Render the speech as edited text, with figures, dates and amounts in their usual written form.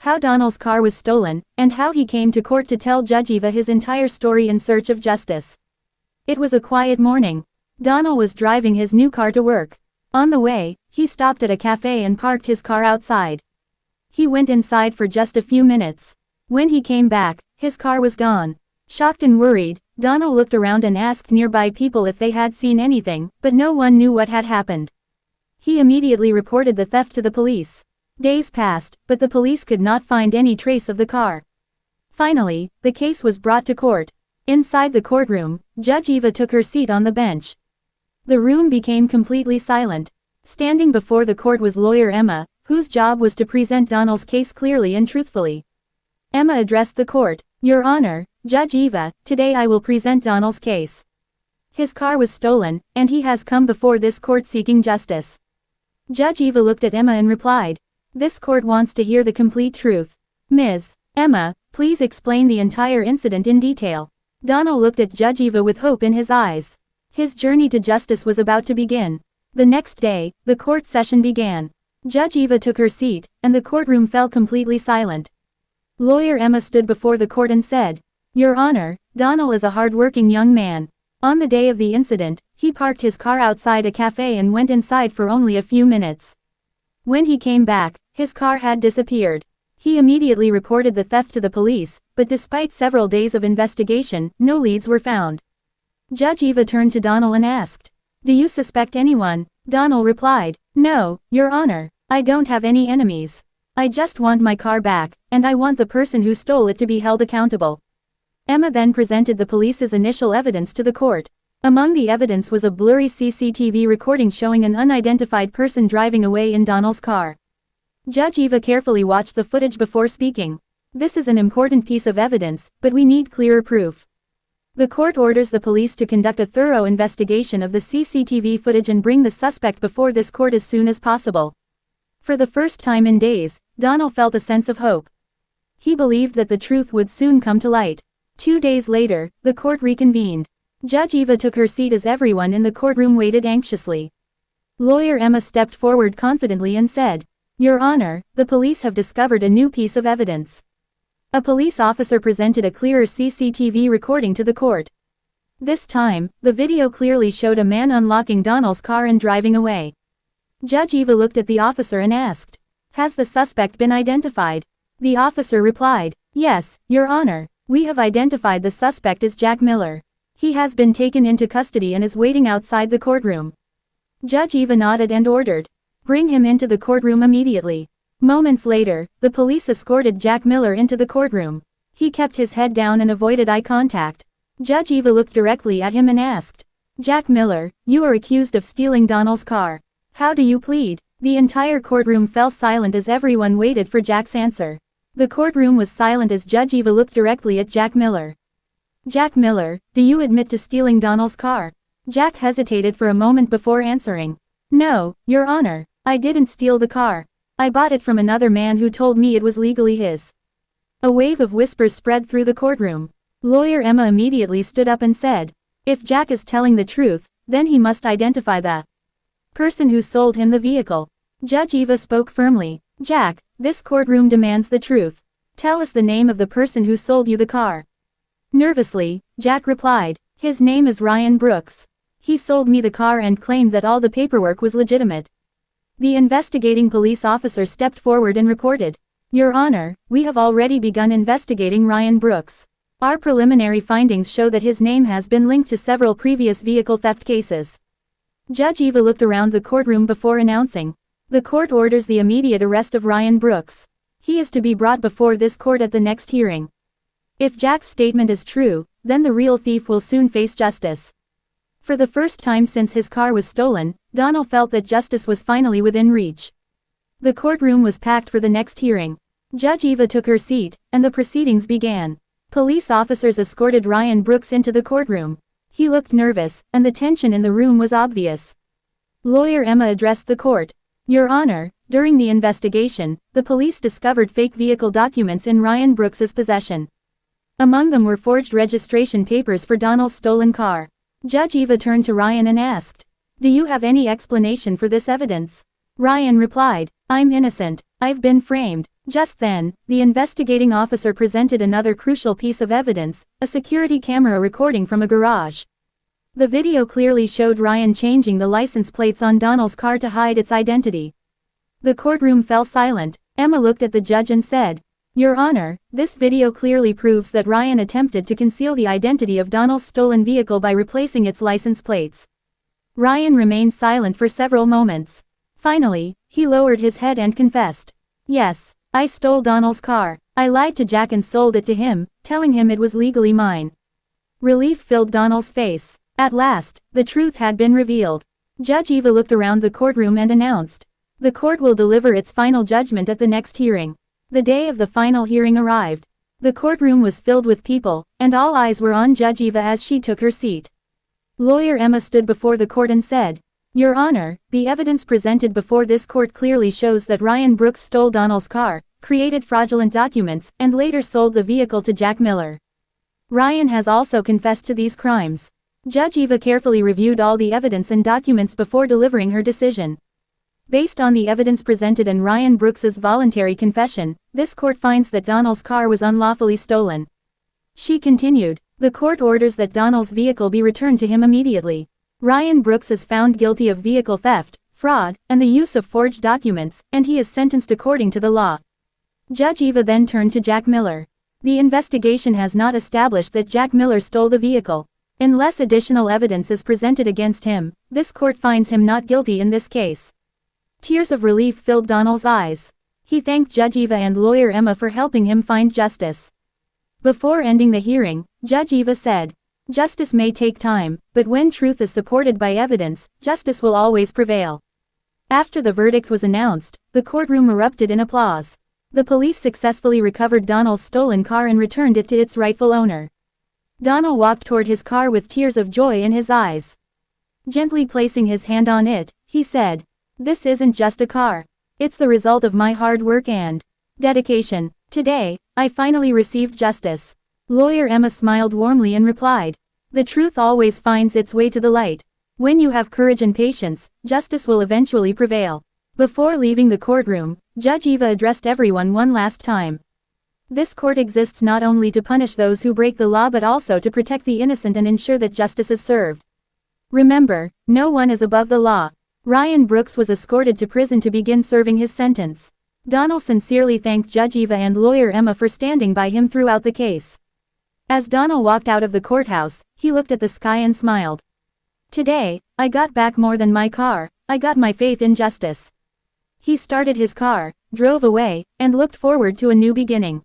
how Donal's car was stolen, and how he came to court to tell Judge Eva his entire story in search of justice. It was a quiet morning. Donal was driving his new car to work. On the way, he stopped at a cafe and parked his car outside. He went inside for just a few minutes. When he came back, his car was gone. Shocked and worried, Donal looked around and asked nearby people if they had seen anything, but no one knew what had happened. He immediately reported the theft to the police. Days passed, but the police could not find any trace of the car. Finally, the case was brought to court. Inside the courtroom, Judge Eva took her seat on the bench. The room became completely silent. Standing before the court was lawyer Emma, whose job was to present Donal's case clearly and truthfully. Emma addressed the court. "Your Honor, Judge Eva, today I will present Donal's case. His car was stolen, and he has come before this court seeking justice." Judge Eva looked at Emma and replied, "This court wants to hear the complete truth. Ms. Emma, please explain the entire incident in detail." Donal looked at Judge Eva with hope in his eyes. His journey to justice was about to begin. The next day, the court session began. Judge Eva took her seat, and the courtroom fell completely silent. Lawyer Emma stood before the court and said, "Your Honor, Donal is a hard-working young man. On the day of the incident, he parked his car outside a cafe and went inside for only a few minutes. When he came back, his car had disappeared. He immediately reported the theft to the police, but despite several days of investigation, no leads were found." Judge Eva turned to Donal and asked, "Do you suspect anyone?" Donal replied, "No, Your Honor, I don't have any enemies. I just want my car back, and I want the person who stole it to be held accountable." Emma then presented the police's initial evidence to the court. Among the evidence was a blurry CCTV recording showing an unidentified person driving away in Donal's car. Judge Eva carefully watched the footage before speaking. "This is an important piece of evidence, but we need clearer proof. The court orders the police to conduct a thorough investigation of the CCTV footage and bring the suspect before this court as soon as possible." For the first time in days, Donal felt a sense of hope. He believed that the truth would soon come to light. 2 days later, the court reconvened. Judge Eva took her seat as everyone in the courtroom waited anxiously. Lawyer Emma stepped forward confidently and said, "Your Honor, the police have discovered a new piece of evidence." A police officer presented a clearer CCTV recording to the court. This time, the video clearly showed a man unlocking Donal's car and driving away. Judge Eva looked at the officer and asked, "Has the suspect been identified?" The officer replied, "Yes, Your Honor, we have identified the suspect as Jack Miller. He has been taken into custody and is waiting outside the courtroom." Judge Eva nodded and ordered, "Bring him into the courtroom immediately." Moments later, the police escorted Jack Miller into the courtroom. He kept his head down and avoided eye contact. Judge Eva looked directly at him and asked, "Jack Miller, you are accused of stealing Donal's car. How do you plead?" The entire courtroom fell silent as everyone waited for Jack's answer. The courtroom was silent as Judge Eva looked directly at Jack Miller. "Jack Miller, do you admit to stealing Donal's car?" Jack hesitated for a moment before answering, "No, Your Honor, I didn't steal the car. I bought it from another man who told me it was legally his." A wave of whispers spread through the courtroom. Lawyer Emma immediately stood up and said, "If Jack is telling the truth, then he must identify the person who sold him the vehicle." Judge Eva spoke firmly, "Jack, this courtroom demands the truth. Tell us the name of the person who sold you the car." Nervously, Jack replied, "His name is Ryan Brooks. He sold me the car and claimed that all the paperwork was legitimate." The investigating police officer stepped forward and reported, "Your Honor, we have already begun investigating Ryan Brooks. Our preliminary findings show that his name has been linked to several previous vehicle theft cases." Judge Eva looked around the courtroom before announcing, "The court orders the immediate arrest of Ryan Brooks. He is to be brought before this court at the next hearing. If Jack's statement is true, then the real thief will soon face justice." For the first time since his car was stolen, Donal felt that justice was finally within reach. The courtroom was packed for the next hearing. Judge Eva took her seat, and the proceedings began. Police officers escorted Ryan Brooks into the courtroom. He looked nervous, and the tension in the room was obvious. Lawyer Emma addressed the court, "Your Honor, during the investigation, the police discovered fake vehicle documents in Ryan Brooks's possession. Among them were forged registration papers for Donal's stolen car." Judge Eva turned to Ryan and asked, "Do you have any explanation for this evidence?" Ryan replied, "I'm innocent, I've been framed." Just then, the investigating officer presented another crucial piece of evidence, a security camera recording from a garage. The video clearly showed Ryan changing the license plates on Donal's car to hide its identity. The courtroom fell silent. Emma looked at the judge and said, "Your Honor, this video clearly proves that Ryan attempted to conceal the identity of Donal's stolen vehicle by replacing its license plates." Ryan remained silent for several moments. Finally, he lowered his head and confessed, "Yes, I stole Donal's car. I lied to Jack and sold it to him, telling him it was legally mine." Relief filled Donal's face. At last, the truth had been revealed. Judge Eva looked around the courtroom and announced, "The court will deliver its final judgment at the next hearing." The day of the final hearing arrived. The courtroom was filled with people, and all eyes were on Judge Eva as she took her seat. Lawyer Emma stood before the court and said, "Your Honor, the evidence presented before this court clearly shows that Ryan Brooks stole Donal's car, created fraudulent documents, and later sold the vehicle to Jack Miller. Ryan has also confessed to these crimes." Judge Eva carefully reviewed all the evidence and documents before delivering her decision. Based on the evidence presented and Ryan Brooks's voluntary confession, this court finds that Donal's car was unlawfully stolen. She continued, "The court orders that Donal's vehicle be returned to him immediately. Ryan Brooks is found guilty of vehicle theft, fraud, and the use of forged documents, and he is sentenced according to the law." Judge Eva then turned to Jack Miller. "The investigation has not established that Jack Miller stole the vehicle. Unless additional evidence is presented against him, this court finds him not guilty in this case." Tears of relief filled Donal's eyes. He thanked Judge Eva and lawyer Emma for helping him find justice. Before ending the hearing, Judge Eva said, "Justice may take time, but when truth is supported by evidence, justice will always prevail." After the verdict was announced, the courtroom erupted in applause. The police successfully recovered Donal's stolen car and returned it to its rightful owner. Donal walked toward his car with tears of joy in his eyes. Gently placing his hand on it, he said, "This isn't just a car. It's the result of my hard work and dedication. Today, I finally received justice." Lawyer Emma smiled warmly and replied, "The truth always finds its way to the light. When you have courage and patience, justice will eventually prevail." Before leaving the courtroom, Judge Eva addressed everyone one last time. "This court exists not only to punish those who break the law but also to protect the innocent and ensure that justice is served. Remember, no one is above the law." Ryan Brooks was escorted to prison to begin serving his sentence. Donal sincerely thanked Judge Eva and lawyer Emma for standing by him throughout the case. As Donal walked out of the courthouse, he looked at the sky and smiled. "Today, I got back more than my car, I got my faith in justice." He started his car, drove away, and looked forward to a new beginning.